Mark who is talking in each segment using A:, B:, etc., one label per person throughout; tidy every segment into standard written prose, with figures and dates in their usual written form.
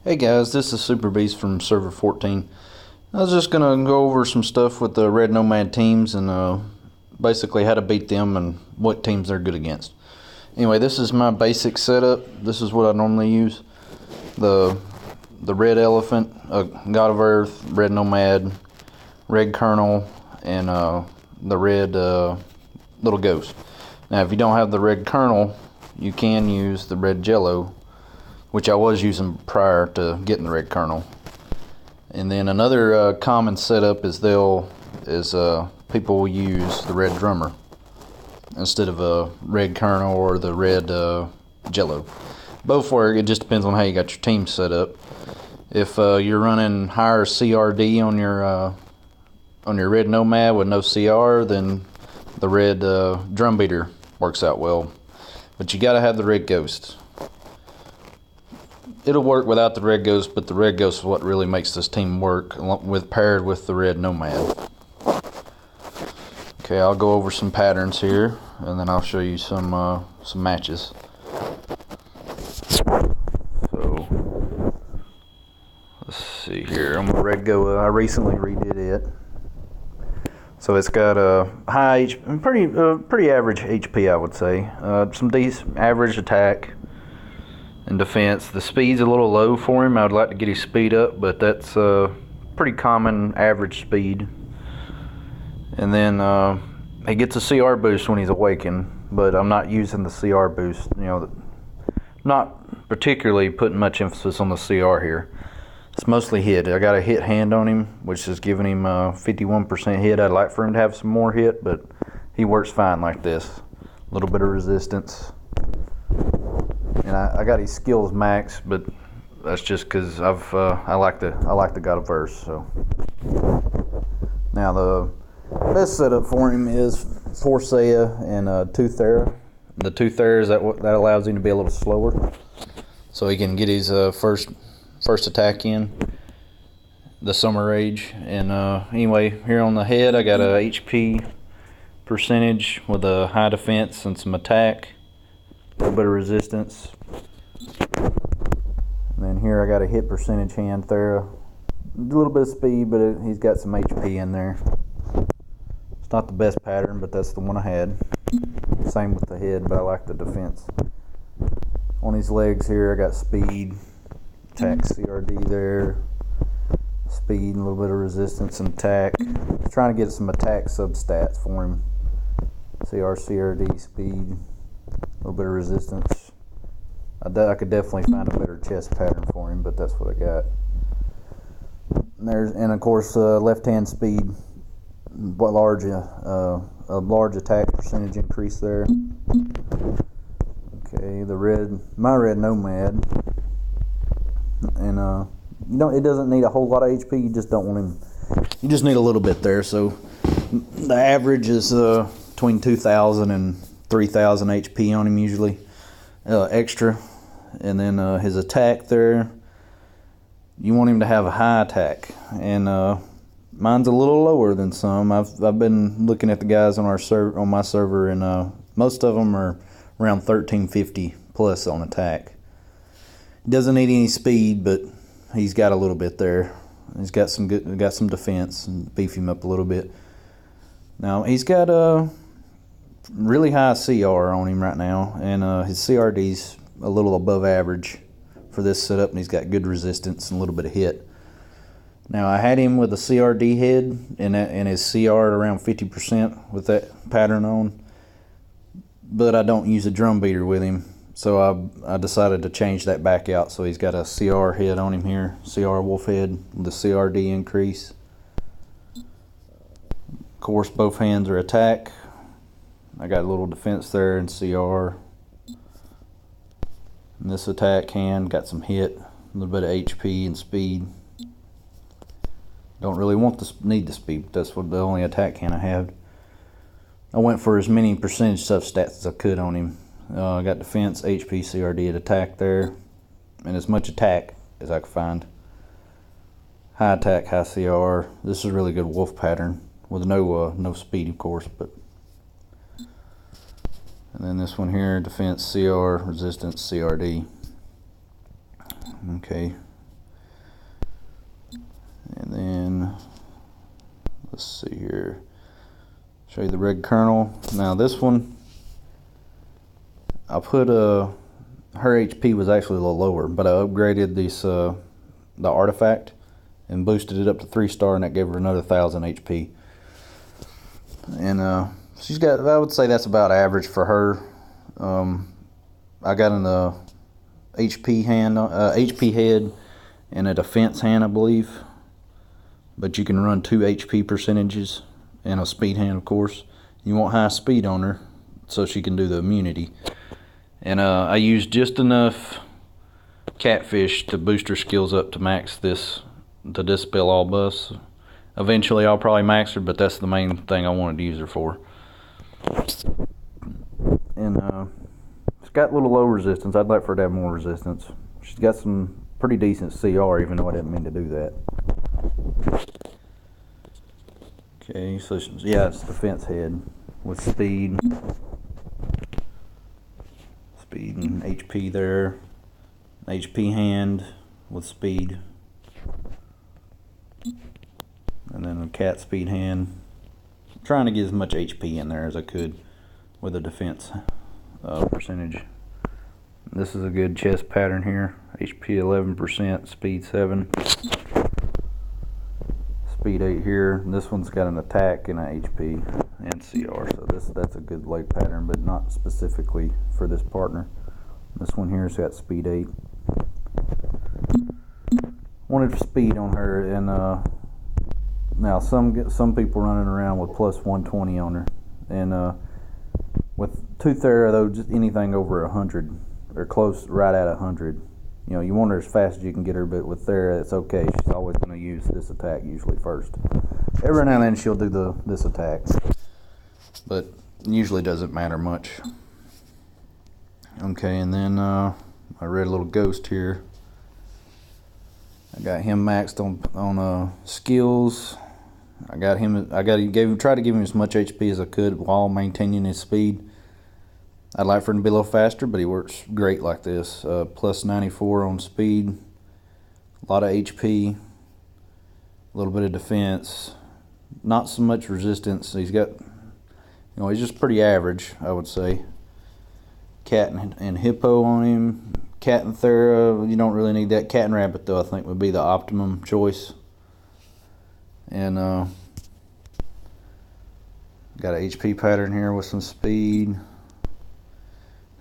A: Hey guys, this is Super Beast from Server 14. I was just gonna go over some stuff with the Red Nomad teams and basically how to beat them and what teams they're good against. Anyway, this is my basic setup. This is what I normally use. The Red Elephant, God of Earth, Red Nomad, Red Colonel, and the Red Little Ghost. Now, if you don't have the Red Colonel, you can use the Red Jello, which I was using prior to getting the Red Colonel. And then another common setup is people will use the Red Drummer instead of a Red Colonel or the Red Jello. Both work. It just depends on how you got your team set up. If you're running higher CRD on your Red Nomad with no CR, then the Red Drum Beater works out well. But you got to have the Red Ghost. It'll work without the Red Ghost, but the Red Ghost is what really makes this team work, paired with the Red Nomad. Okay, I'll go over some patterns here, and then I'll show you some matches. So, let's see here. I'm gonna Red Go. I recently redid it, so it's got a high, pretty average HP, I would say. Some decent average attack. In defense, the speed's a little low for him. I would like to get his speed up, but that's pretty common average speed. And then he gets a CR boost when he's awakened, but I'm not using the CR boost. Not particularly putting much emphasis on the CR here. It's mostly hit. I got a hit hand on him, which is giving him 51% hit. I'd like for him to have some more hit, but he works fine like this. A little bit of resistance. And I got his skills max, but that's just because I like the God of Earth. So now the best setup for him is Forcea and Tooth-Thera. The Tooth-Thera that allows him to be a little slower, so he can get his first attack in the Summer Rage. And anyway, here on the head I got a HP percentage with a high defense and some attack. A little bit of resistance. And then here I got a hit percentage hand Thera. A little bit of speed, but he's got some HP in there. It's not the best pattern, but that's the one I had. Same with the head, but I like the defense. On his legs here I got speed, attack CRD there. Speed and a little bit of resistance and attack. Trying to get some attack substats for him. CR, CRD, speed. A little bit of resistance. I could definitely find a better chest pattern for him, but that's what I got. And of course, left hand speed, a large attack percentage increase there. Okay, my Red Nomad, and it doesn't need a whole lot of HP. You just don't want him. You just need a little bit there. So the average is between 2,000 and 3,000 HP on him usually, extra. And then his attack there, you want him to have a high attack, and mine's a little lower than some. I've been looking at the guys on my server, and most of them are around 1350 plus on attack. He doesn't need any speed, but he's got a little bit there. He's got some defense and beef him up a little bit. Now he's got a really high CR on him right now, and his CRD's a little above average for this setup, and he's got good resistance and a little bit of hit. Now I had him with a CRD head and his CR at around 50% with that pattern on, but I don't use a drum beater with him, so I decided to change that back out. So he's got a CR head on him here, CR wolf head with a CRD increase. Of course, both hands are attack. I got a little defense there and CR. And this attack hand got some hit, a little bit of HP and speed. Don't really need the speed, but that's what the only attack hand I had. I went for as many percentage substats as I could on him. I got defense, HP, CRD, and attack there, and as much attack as I could find. High attack, high CR. This is a really good wolf pattern with no speed, of course, but. And then this one here, defense, CR, resistance, CRD. Okay. Then let's see here. Show you the red kernel. Now this one, I put her HP was actually a little lower, but I upgraded this the artifact and boosted it up to 3-star, and that gave her another 1000 HP. And she's got, I would say that's about average for her. I got an HP hand, HP head, and a defense hand, I believe. But you can run 2 HP percentages and a speed hand, of course. You want high speed on her so she can do the immunity. And I used just enough catfish to boost her skills up to max this, to dispel all buffs. Eventually I'll probably max her, but that's the main thing I wanted to use her for. And it's got a little low resistance. I'd like for her to have more resistance. She's got some pretty decent CR, even though I didn't mean to do that. Okay, so yeah, it's defense head with speed. Speed and HP there. HP hand with speed. And then a cat speed hand. I'm trying to get as much HP in there as I could with a defense percentage. This is a good chest pattern here. HP 11%, speed 7. Speed 8 here. This one's got an attack and an HP and CR, so that's a good leg pattern, but not specifically for this partner. This one here's got speed 8. Wanted speed on her, and now some people running around with plus 120 on her, and with Thera though, just anything over 100 or close right at 100. You know, you want her as fast as you can get her, but with Thera, it's okay. She's always going to use this attack usually first. Every now and then she'll do this attack, but usually doesn't matter much. Okay, and then my red little ghost here. I got him maxed on skills. Tried to give him as much HP as I could while maintaining his speed. I'd like for him to be a little faster, but he works great like this. Plus 94 on speed, a lot of HP, a little bit of defense, not so much resistance. He's got, he's just pretty average, I would say. Cat and hippo on him. Cat and Thera, you don't really need that. Cat and rabbit, though, I think would be the optimum choice. And got an HP pattern here with some speed.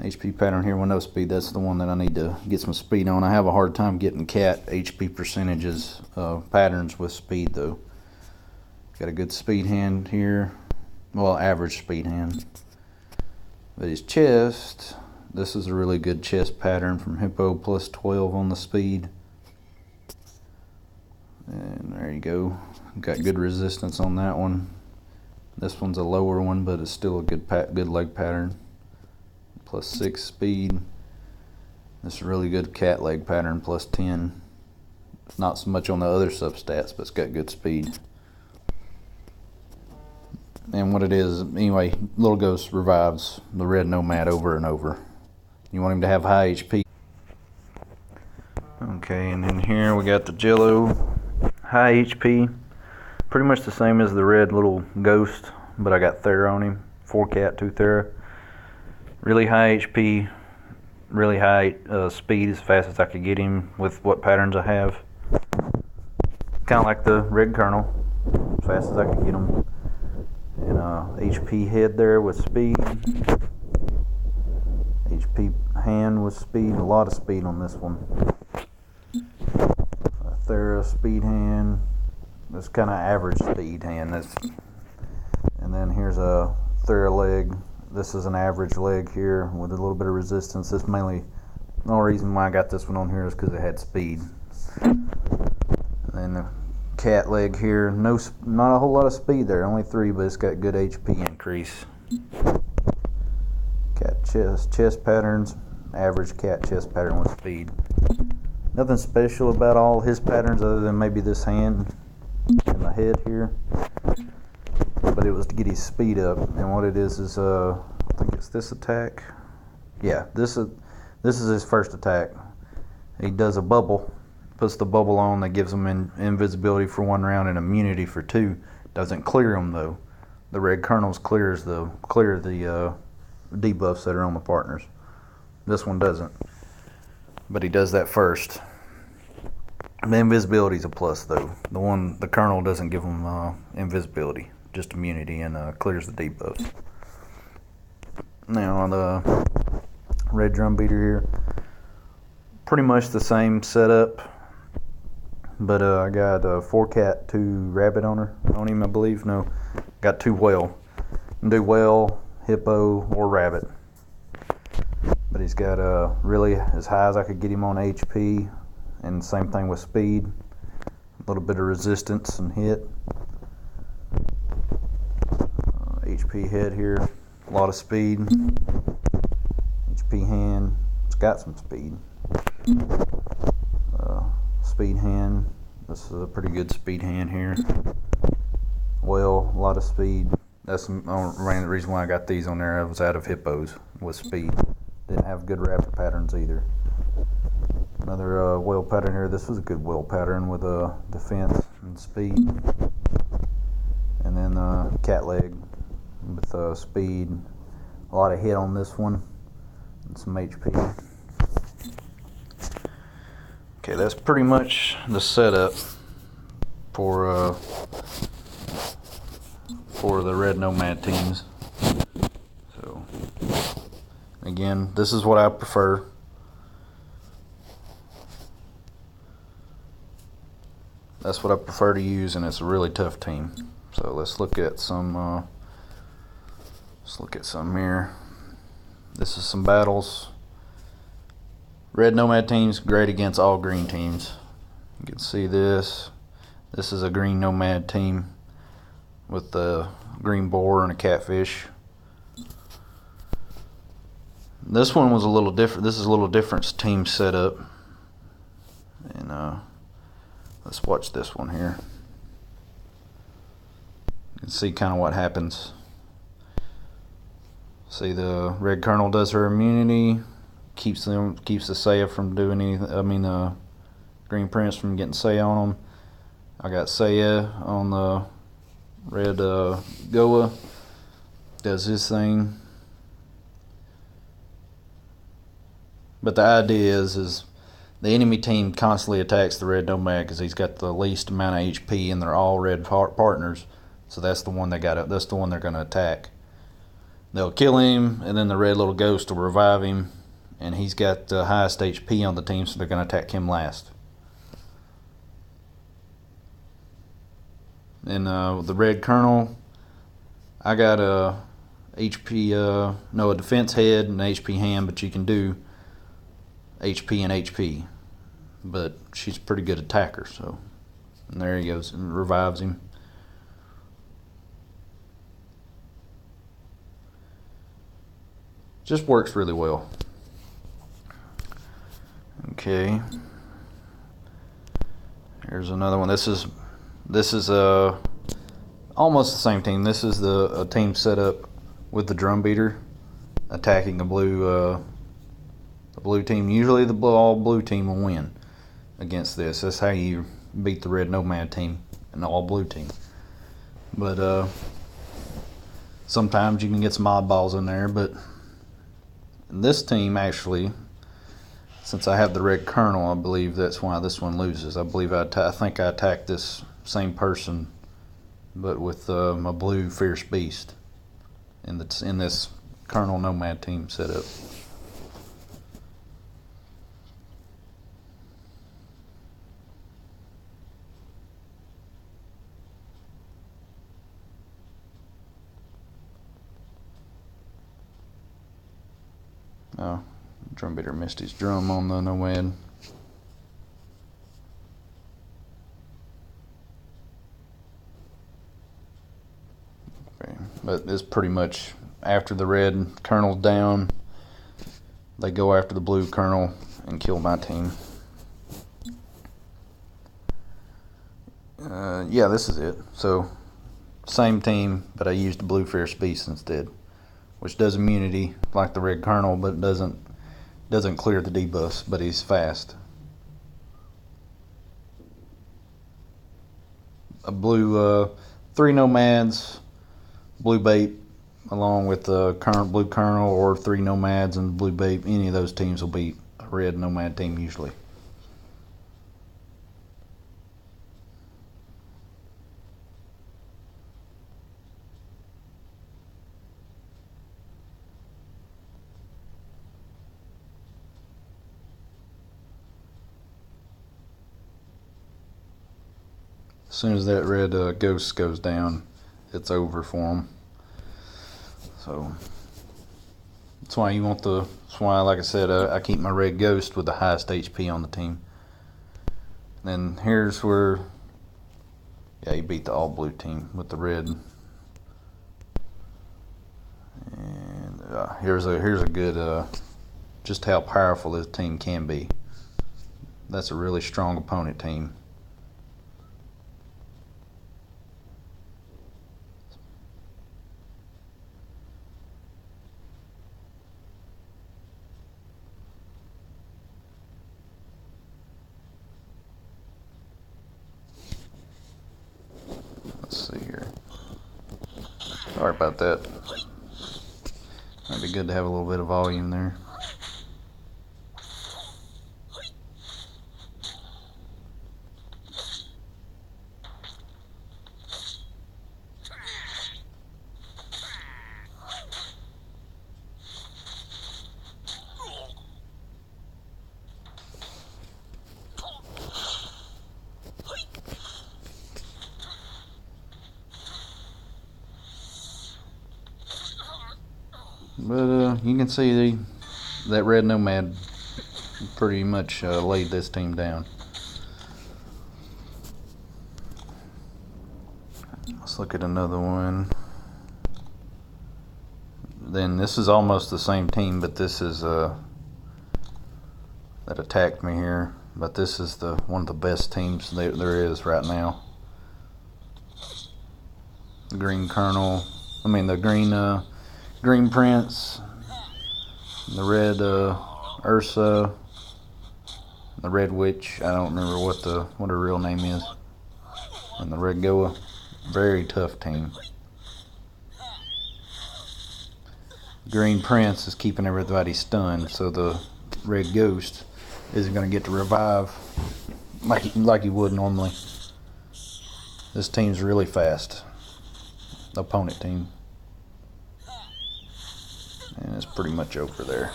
A: HP pattern here with no speed. That's the one that I need to get some speed on. I have a hard time getting cat HP percentages patterns with speed, though. Got a good speed hand here. Well, average speed hand. But his chest, this is a really good chest pattern from Hippo, plus 12 on the speed. And there you go. Got good resistance on that one. This one's a lower one, but it's still a good leg pattern. Plus 6 speed. This is a really good cat leg pattern, plus 10. Not so much on the other substats, but it's got good speed. And what it is, anyway, Little Ghost revives the red Nomad over and over. You want him to have high HP. Okay, and then here we got the Jello, high HP. Pretty much the same as the red little Ghost, but I got Thera on him. 4 cat, 2 Thera. Really high HP, really high speed, as fast as I could get him with what patterns I have. Kind of like the red Colonel, as fast as I could get him. And HP head there with speed. HP hand with speed, a lot of speed on this one. Thera speed hand. That's kind of average speed hand. And then here's a Thera leg. This is an average leg here with a little bit of resistance. This mainly, the only reason why I got this one on here is because it had speed. And the cat leg here, not a whole lot of speed there, only 3, but it's got good HP increase. Cat chest patterns, average cat chest pattern with speed. Nothing special about all his patterns other than maybe this hand and the head here. But it was to get his speed up, and what it is I think it's this attack. Yeah, this is his first attack. He does a bubble, puts the bubble on that gives them invisibility for 1 round and immunity for 2. Doesn't clear them though. The red kernels clear the debuffs that are on the partners. This one doesn't, but he does that first. The invisibility is a plus though. The kernel doesn't give them invisibility, just immunity, and clears the debuffs. Now on the red drum beater here, pretty much the same setup, but I got 4 cat, 2 rabbit on him, I believe. No, got 2 whale. You can do whale, hippo, or rabbit. But he's got really as high as I could get him on HP, and same thing with speed. A little bit of resistance and hit. HP head here, a lot of speed. HP hand, it's got some speed. Speed hand, this is a pretty good speed hand here. Well, a lot of speed. That's the reason why I got these on there. I was out of hippos with speed. Didn't have good rapid patterns either. Another whale pattern here. This was a good whale pattern with defense and speed. And then cat leg with speed. A lot of hit on this one and some HP. Okay, that's pretty much the setup for the red Nomad teams. So again, this is what I prefer. That's what I prefer to use, and it's a really tough team. So let's look at some. Let's look at some here. This is some battles. Red Nomad teams great against all green teams. You can see this. This is a green Nomad team with the green boar and a catfish. This one was a little different. This is a little different team setup. And let's watch this one here. You can see kind of what happens. See, the red kernel does her immunity, keeps the Saya from doing anything. I mean, green prince from getting Saya on them. I got Saya on the red Goa. Does his thing. But the idea is the enemy team constantly attacks the red Nomad because he's got the least amount of HP, and they're all red partners. So that's the one that's the one they're going to attack. They'll kill him, and then the red little ghost will revive him, and he's got the highest HP on the team, so they're going to attack him last. And the red kernel, I got a HP, a defense head and HP hand, but you can do HP and HP. But she's a pretty good attacker, so. And there he goes, and revives him. Just works really well. Okay. Here's another one. This is almost the same team. This is a team set up with the drum beater attacking the blue team. Usually the all blue team will win against this. That's how you beat the red Nomad team and the all blue team. But sometimes you can get some oddballs in there. But in this team, actually, since I have the red kernel, I believe that's why this one loses. I believe I think I attacked this same person, but with my blue fierce beast in this kernel Nomad team setup. Oh, drum beater missed his drum on the Nomad. Okay, but it's pretty much after the red kernel's down, they go after the blue kernel and kill my team. Yeah, this is it. So, same team, but I used the blue fierce beast instead, which does immunity like the red kernel, but doesn't clear the debuffs, but he's fast. a blue, 3 Nomads, blue bait, along with the current blue Colonel, or 3 Nomads and blue bait. Any of those teams will beat a red Nomad team usually. As soon as that red ghost goes down, it's over for them. So that's why that's why, like I said, I keep my red ghost with the highest HP on the team. And here's where, yeah, he beat the all blue team with the red. And here's a good, just how powerful this team can be. That's a really strong opponent team. Let's see here. Sorry about that. Might be good to have a little bit of volume there. But you can see that red Nomad pretty much laid this team down. Let's look at another one. Then this is almost the same team, but this is that attacked me here. But this is one of the best teams there is right now. The green Colonel, the green Prince, the red Ursa, the red Witch. I don't remember what her real name is, and the red Goa. Very tough team. Green Prince is keeping everybody stunned, so the red Ghost isn't going to get to revive like he would normally. This team's really fast. The opponent team. And it's pretty much over there.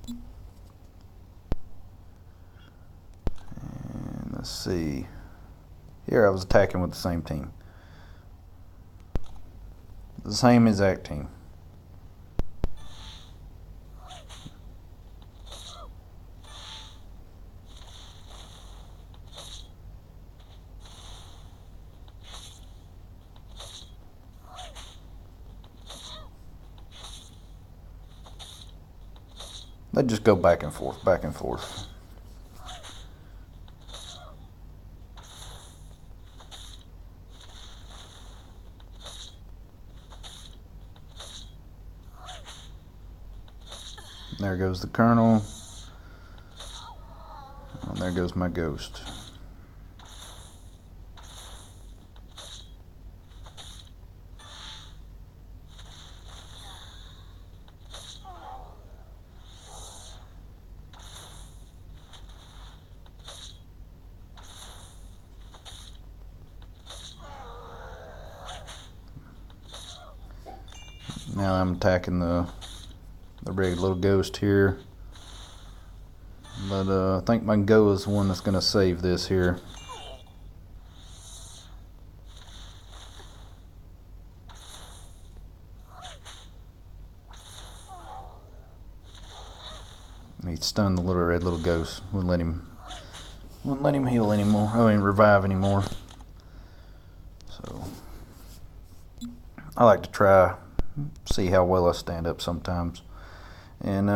A: And let's see. Here I was attacking with the same team. The same exact team. They just go back and forth, back and forth. There goes the Colonel. And there goes my Ghost. Now I'm attacking the red little Ghost here, but I think my Go is the one that's going to save this here. He stunned the little Ghost. Wouldn't let him heal anymore. Revive anymore. So I like to try, see how well I stand up sometimes. And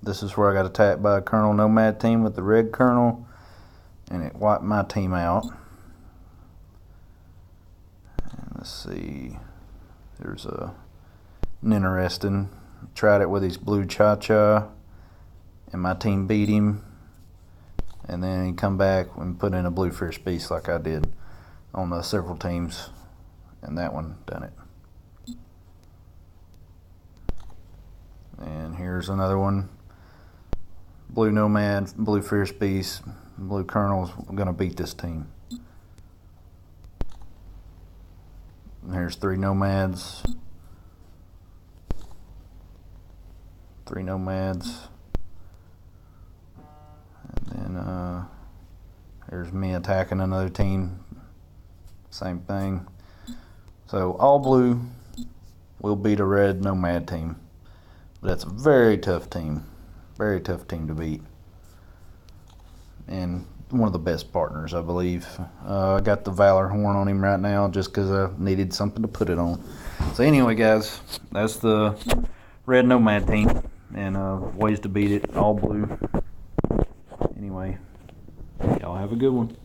A: this is where I got attacked by a Colonel Nomad team with the red Colonel, and it wiped my team out. And let's see, there's an interesting. Tried it with his blue Cha-Cha, and my team beat him. and then he'd come back and put in a blue fierce beast like I did on the several teams, and that one done it. And here's another one. Blue Nomad, blue fierce beast, blue Colonel's gonna beat this team. And here's 3 Nomads. 3 Nomads. And then here's me attacking another team. Same thing. So all blue will beat a red Nomad team. But that's a very tough team. Very tough team to beat. And one of the best partners, I believe. I got the Valor horn on him right now just because I needed something to put it on. So anyway, guys, that's the red Nomad team. And ways to beat it, all blue. Anyway, y'all have a good one.